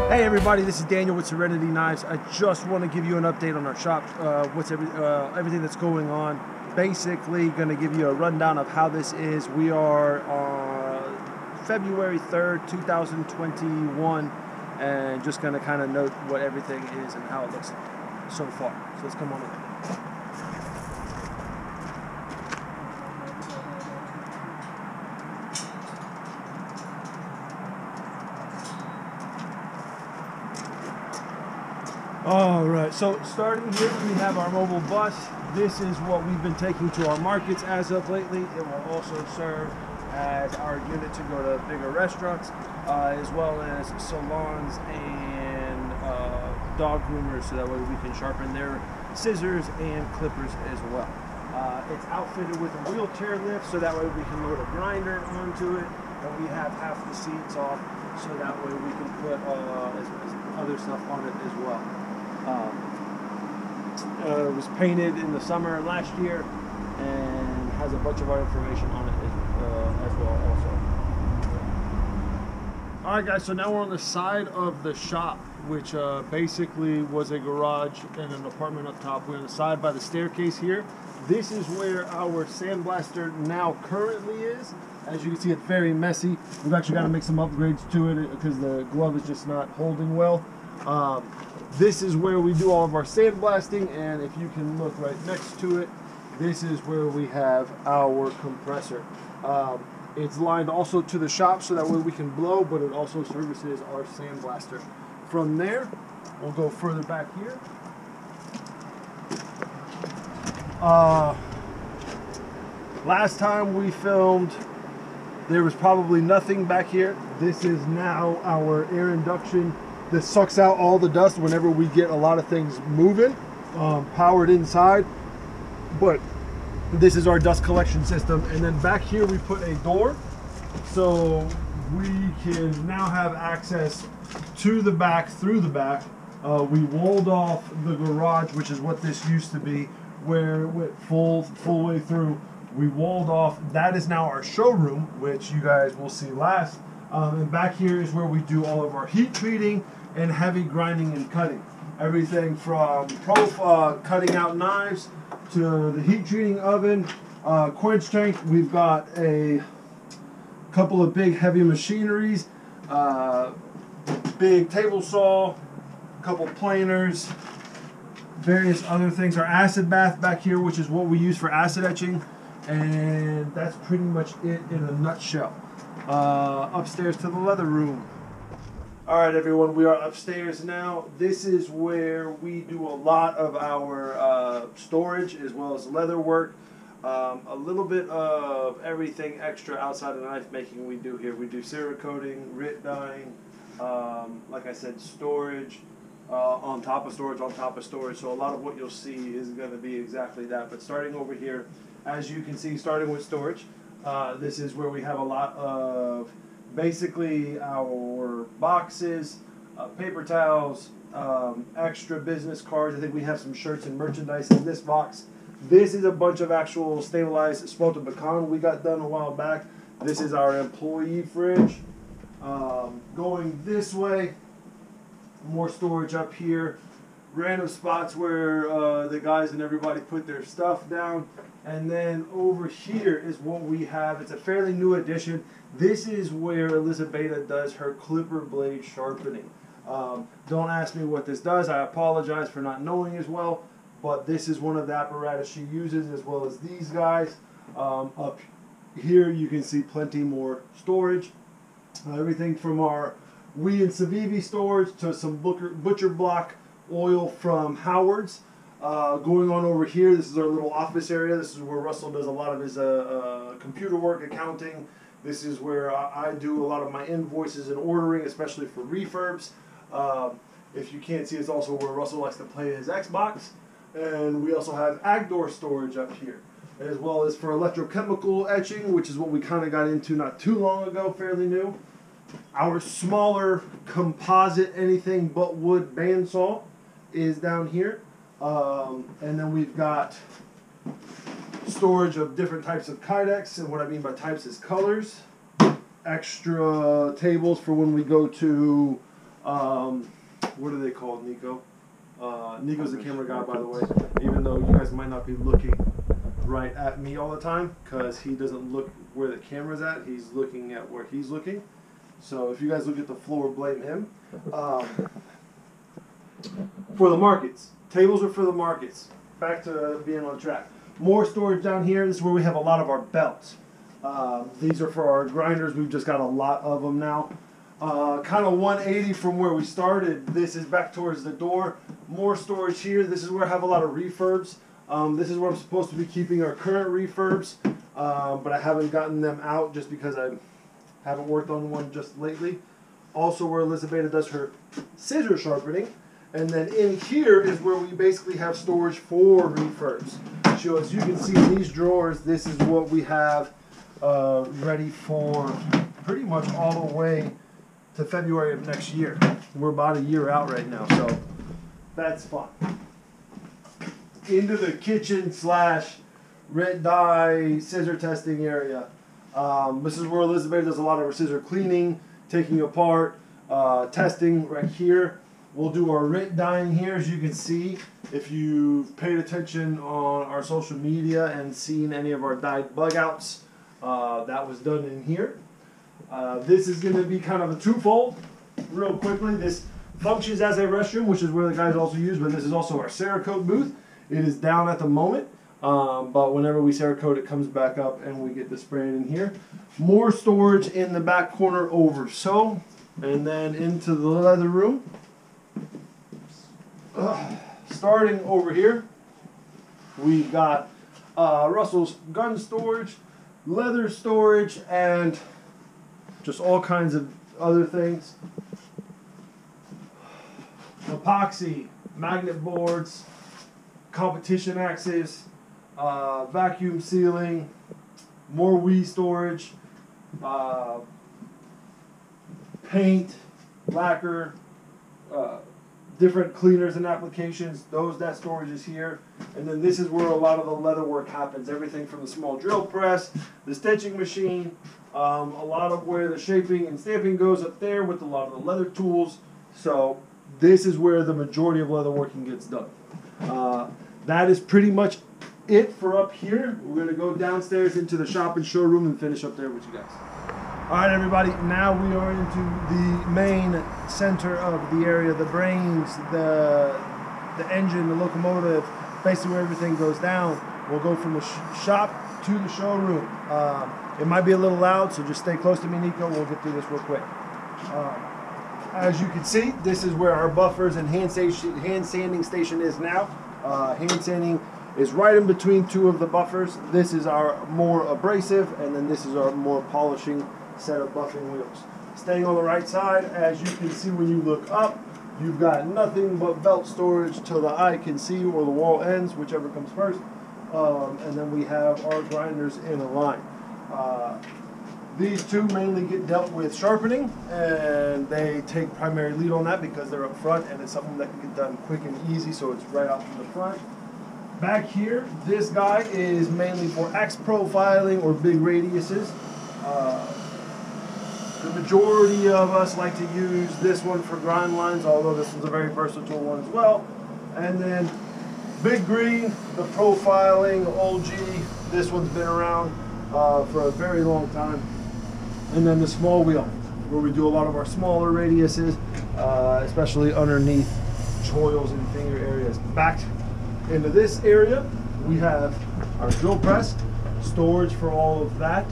Hey everybody, this is Daniel with Serenity Knives. I just want to give you an update on our shop, everything that's going on. Basically, going to give you a rundown of how this is. We are on February 3rd, 2021, and just going to kind of note what everything is and how it looks so far. So let's come on in. All right, so starting here, we have our mobile bus. This is what we've been taking to our markets as of lately. It will also serve as our unit to go to bigger restaurants, as well as salons and dog groomers, so that way we can sharpen their scissors and clippers as well. It's outfitted with a wheelchair lift, so that way we can load a grinder onto it, and we have half the seats off, so that way we can put other stuff on it as well. It was painted in the summer last year and has a bunch of our information on it as well also. Alright guys, so now we're on the side of the shop, which basically was a garage and an apartment up top. We're on the side by the staircase here. This is where our sandblaster now currently is. As you can see, it's very messy. We've actually got to make some upgrades to it because the glove is just not holding well. This is where we do all of our sandblasting, and if you can look right next to it, this is where we have our compressor. It's lined also to the shop so that way we can blow, but it also services our sandblaster. From there, we'll go further back here. Last time we filmed, there was probably nothing back here. This is now our air induction. This sucks out all the dust whenever we get a lot of things moving, powered inside. But this is our dust collection system. And then back here we put a door, so we can now have access to the back through the back. We walled off the garage, which is what this used to be, where it went full way through. We walled off. That is now our showroom, which you guys will see last. And back here is where we do all of our heat treating and heavy grinding and cutting. Everything from cutting out knives to the heat treating oven, quench tank. We've got a couple of big heavy machineries, big table saw, a couple planers, various other things. Our acid bath back here, which is what we use for acid etching, and that's pretty much it in a nutshell. Upstairs to the leather room. Alright everyone, we are upstairs now. This is where we do a lot of our storage as well as leather work. A little bit of everything extra outside of knife making we do here. We do cerakoting, writ dyeing, like I said, storage, on top of storage, on top of storage. So a lot of what you'll see is going to be exactly that. But starting over here, as you can see, starting with storage, this is where we have a lot of basically our boxes, paper towels, extra business cards. I think we have some shirts and merchandise in this box. This is a bunch of actual stabilized smoked pecan we got done a while back. This is our employee fridge. Going this way, more storage up here. Random spots where the guys and everybody put their stuff down. And then over here is what we have. It's a fairly new addition. This is where Elizabeth does her clipper blade sharpening. Don't ask me what this does. I apologize for not knowing as well. But this is one of the apparatus she uses, as well as these guys. Up here you can see plenty more storage. Everything from our Wee and Civivi storage to some butcher block oil from Howard's. Going on over here, this is our little office area. This is where Russell does a lot of his computer work, accounting. This is where I do a lot of my invoices and ordering, especially for refurbs. If you can't see, it's also where Russell likes to play his Xbox. And we also have Agdor storage up here, as well as for electrochemical etching, which is what we kind of got into not too long ago, fairly new. Our smaller composite anything but wood bandsaw is down here. And then we've got storage of different types of kydex, and what I mean by types is colors. Extra tables for when we go to What are they called, Nico? Nico's the camera guy, by the way, even though you guys might not be looking right at me all the time, because he doesn't look where the camera's at, he's looking at where he's looking. So if you guys look at the floor, blame him. For the markets. Tables are for the markets. Back to being on track. More storage down here. This is where we have a lot of our belts. These are for our grinders. We've just got a lot of them now. Kind of 180 from where we started. This is back towards the door. More storage here. This is where I have a lot of refurbs. This is where I'm supposed to be keeping our current refurbs, but I haven't gotten them out just because I haven't worked on one just lately. Also where Elizabeth does her scissor sharpening. And then in here is where we basically have storage for refurbs. So as you can see in these drawers, this is what we have ready for pretty much all the way to February of next year. We're about a year out right now, so that's fun. Into the kitchen / red dye scissor testing area. This is where Elizabeth does a lot of her scissor cleaning, taking apart, testing right here. We'll do our writ dyeing here, as you can see. If you've paid attention on our social media and seen any of our dyed bug outs, that was done in here. This is going to be kind of a twofold. Real quickly, this functions as a restroom, which is where the guys also use, but this is also our Cerakote booth. It is down at the moment, but whenever we Cerakote, it comes back up and we get the spray in here. More storage in the back corner over so, and then into the leather room. Starting over here, we've got Russell's gun storage, leather storage, and just all kinds of other things. Epoxy, magnet boards, competition axes, vacuum sealing, more WE storage, paint, lacquer, different cleaners and applications. That storage is here. And then this is where a lot of the leather work happens. Everything from the small drill press, the stitching machine, a lot of where the shaping and stamping goes up there with a lot of the leather tools. So this is where the majority of leather working gets done. That is pretty much it for up here. We're going to go downstairs into the shop and showroom and finish up there with you guys. Alright everybody, now we are into the main center of the area, the brains, the engine, the locomotive, basically where everything goes down. We'll go from the shop to the showroom. It might be a little loud, so just stay close to me, Nico. We'll get through this real quick. As you can see, this is where our buffers and hand sanding station is now. Hand sanding is right in between two of the buffers. This is our more abrasive, and then this is our more polishing set of buffing wheels. Staying on the right side, as you can see when you look up, you've got nothing but belt storage till the eye can see, or the wall ends, whichever comes first. And then we have our grinders in a line. These two mainly get dealt with sharpening, and they take primary lead on that because they're up front, and it's something that can get done quick and easy, so it's right out from the front. Back here, this guy is mainly for axe profiling or big radiuses. The majority of us like to use this one for grind lines, although this one's a very versatile one as well. And then Big Green, the profiling, old G, this one's been around for a very long time. And then the small wheel, where we do a lot of our smaller radiuses, especially underneath choils and finger areas. Back into this area, we have our drill press, storage for all of that.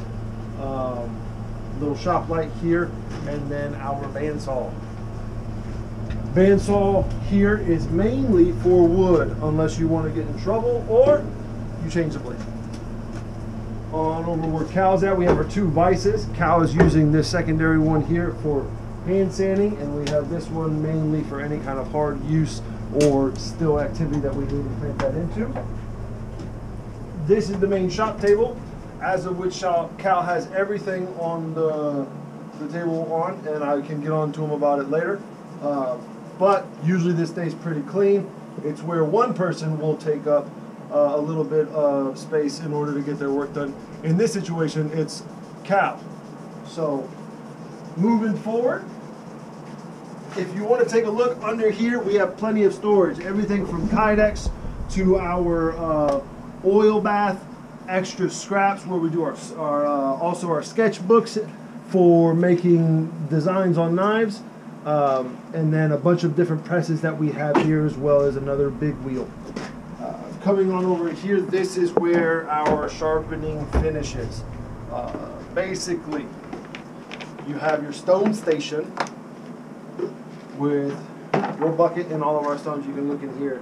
Little shop light here, and then our bandsaw. Bandsaw here is mainly for wood, unless you want to get in trouble or you change the blade. On over where Cal's at, we have our two vices. Cal is using this secondary one here for hand sanding, and we have this one mainly for any kind of hard use or still activity that we need to crank that into. This is the main shop table, as of which Cal has everything on the table on, and I can get on to him about it later. But usually this stays pretty clean. It's where one person will take up a little bit of space in order to get their work done. In this situation, it's Cal. So moving forward, if you want to take a look under here, we have plenty of storage. Everything from Kydex to our oil bath, extra scraps where we do also our sketchbooks for making designs on knives, and then a bunch of different presses that we have here, as well as another big wheel. Coming on over here, this is where our sharpening finishes. Basically, you have your stone station with your bucket and all of our stones. You can look in here,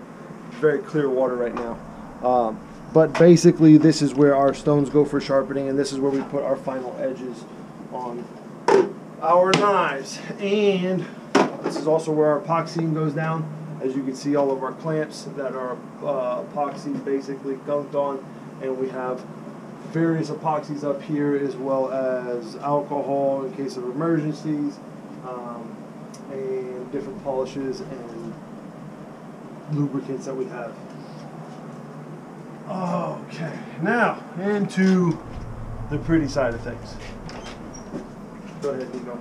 very clear water right now. But basically, this is where our stones go for sharpening, and this is where we put our final edges on our knives. And this is also where our epoxying goes down. As you can see, all of our clamps that are epoxy basically gunked on, and we have various epoxies up here, as well as alcohol in case of emergencies, and different polishes and lubricants that we have. Okay, now into the pretty side of things. Go ahead, Nico.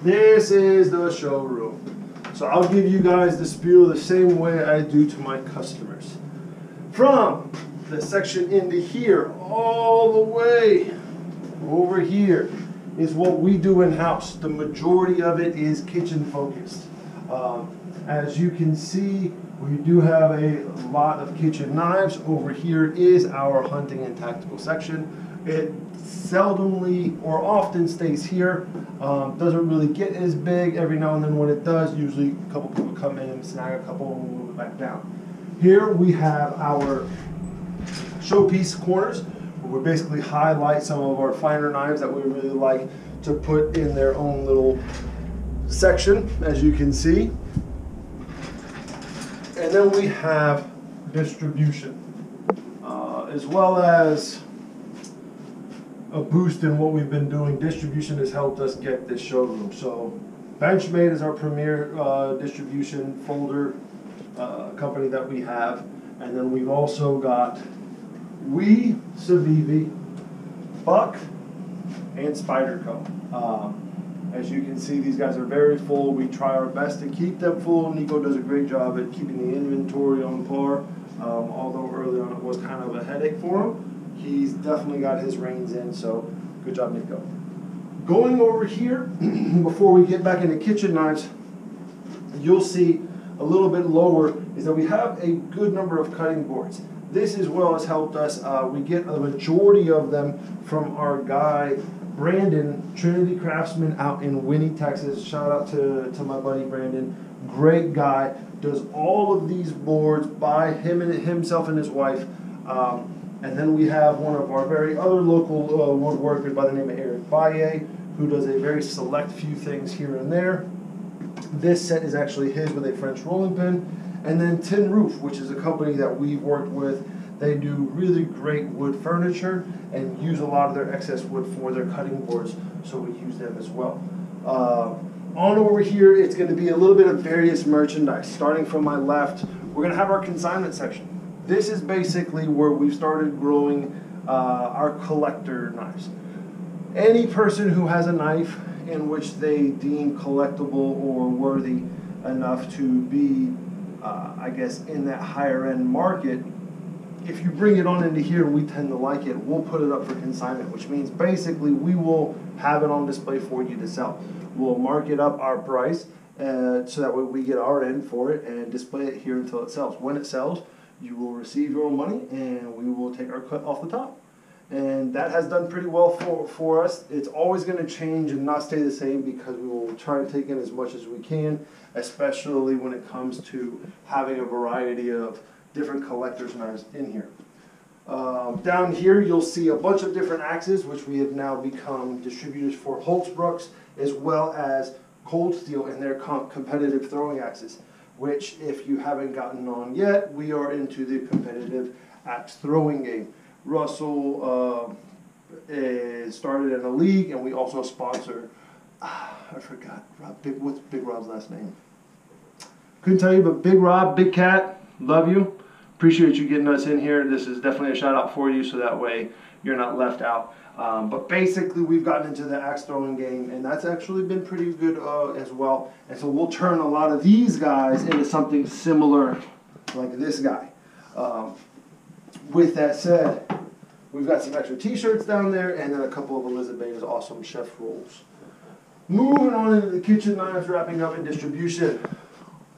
This is the showroom. So I'll give you guys the spiel the same way I do to my customers. From the section into here, all the way over here is what we do in-house. The majority of it is kitchen focused. As you can see, we do have a lot of kitchen knives. Over here is our hunting and tactical section. It seldomly or often stays here. Doesn't really get as big. Every now and then when it does, usually a couple people come in and snag a couple and move it back down. Here we have our showpiece corners, where we basically highlight some of our finer knives that we really like to put in their own little section, as you can see. And then we have distribution, as well as a boost in what we've been doing. Distribution has helped us get this showroom. So Benchmade is our premier distribution folder company that we have. And then we've also got Civivi, Buck, and Spyderco. As you can see, these guys are very full. We try our best to keep them full. Nico does a great job at keeping the inventory on par. Although early on it was kind of a headache for him, he's definitely got his reins in, so good job, Nico. Going over here, before we get back into kitchen knives, you'll see a little bit lower is that we have a good number of cutting boards. This as well has helped us. We get a majority of them from our guy Brandon, Trinity Craftsman out in Winnie, Texas. Shout out to my buddy Brandon. Great guy. Does all of these boards by himself and his wife. And then we have one of our very other local woodworkers by the name of Eric Baye, who does a very select few things here and there. This set is actually his with a French rolling pin. And then Tin Roof, which is a company that we've worked with. They do really great wood furniture and use a lot of their excess wood for their cutting boards, so we use them as well. On over here, it's going to be a little bit of various merchandise. Starting from my left, we're going to have our consignment section. This is basically where we've started growing our collector knives. Any person who has a knife in which they deem collectible or worthy enough to be, I guess, in that higher end market, if you bring it on into here, we tend to like it, we'll put it up for consignment, which means basically we will have it on display for you to sell. We'll mark it up our price so that way we get our end for it and display it here until it sells. When it sells, you will receive your money and we will take our cut off the top. And that has done pretty well for us. It's always going to change and not stay the same because we will try to take in as much as we can, especially when it comes to having a variety of different collector's knives in here. Down here you'll see a bunch of different axes, which we have now become distributors for Holtzbrucks, as well as Cold Steel and their competitive throwing axes, which if you haven't gotten on yet, we are into the competitive axe throwing game. Russell started in a league, and we also sponsor, I forgot, what's Big Rob's last name? Couldn't tell you, but Big Rob, Big Cat, love you. appreciate you getting us in here. This is definitely a shout out for you, so that way you're not left out. But basically, we've gotten into the axe throwing game, and that's actually been pretty good as well. And so we'll turn a lot of these guys into something similar like this guy. With that said, we've got some extra t-shirts down there, and then a couple of Elizabeth's awesome chef rolls. Moving on into the kitchen knives, wrapping up in distribution.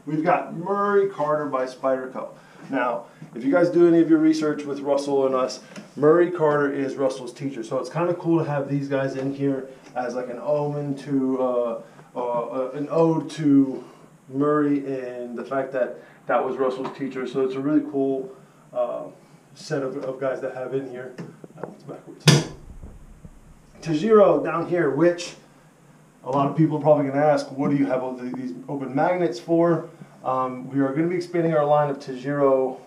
We've got Murray Carter by Spyderco. Now, if you guys do any of your research with Russell and us, Murray Carter is Russell's teacher. So it's kind of cool to have these guys in here as like an omen to, an ode to Murray and the fact that that was Russell's teacher. So it's a really cool set of guys to have in here. That one's backwards. Tajiro down here, which a lot of people are probably going to ask, what do you have all these open magnets for? We are going to be expanding our line of Tajiro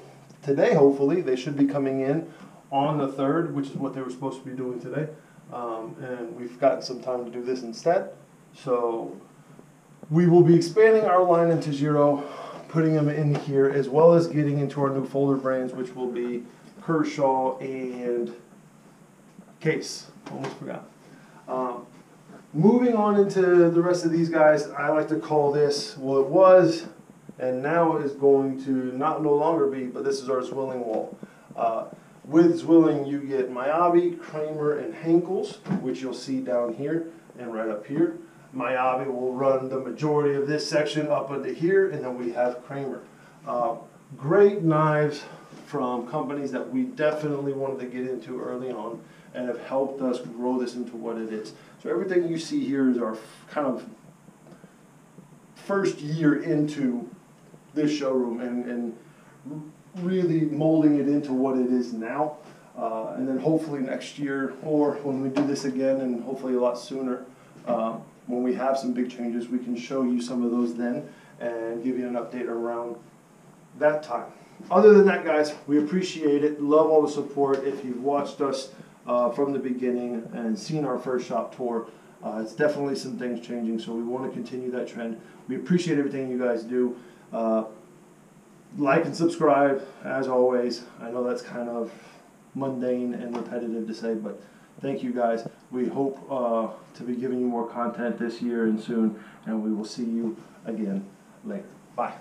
today, hopefully. They should be coming in on the 3rd, which is what they were supposed to be doing today. And we've gotten some time to do this instead. So we will be expanding our line in Tajiro, putting them in here, as well as getting into our new folder brands, which will be Kershaw and Case. Almost forgot. Moving on into the rest of these guys, I like to call this, well, it was, and now it is going to no longer be, but this is our Zwilling wall. With Zwilling, you get Miyabi, Kramer, and Henkel's, which you'll see down here and right up here. Miyabi will run the majority of this section up into here, and then we have Kramer. Great knives from companies that we definitely wanted to get into early on and have helped us grow this into what it is. So everything you see here is our kind of first year into this showroom and really molding it into what it is now. And then hopefully next year, or when we do this again, and hopefully a lot sooner, when we have some big changes, we can show you some of those then and give you an update around that time. Other than that, guys, we appreciate it. Love all the support. If you've watched us from the beginning and seen our first shop tour, it's definitely some things changing, so we want to continue that trend. We appreciate everything you guys do. Like and subscribe, as always. I know that's kind of mundane and repetitive to say, but thank you guys. We hope to be giving you more content this year and soon, and we will see you again later. Bye.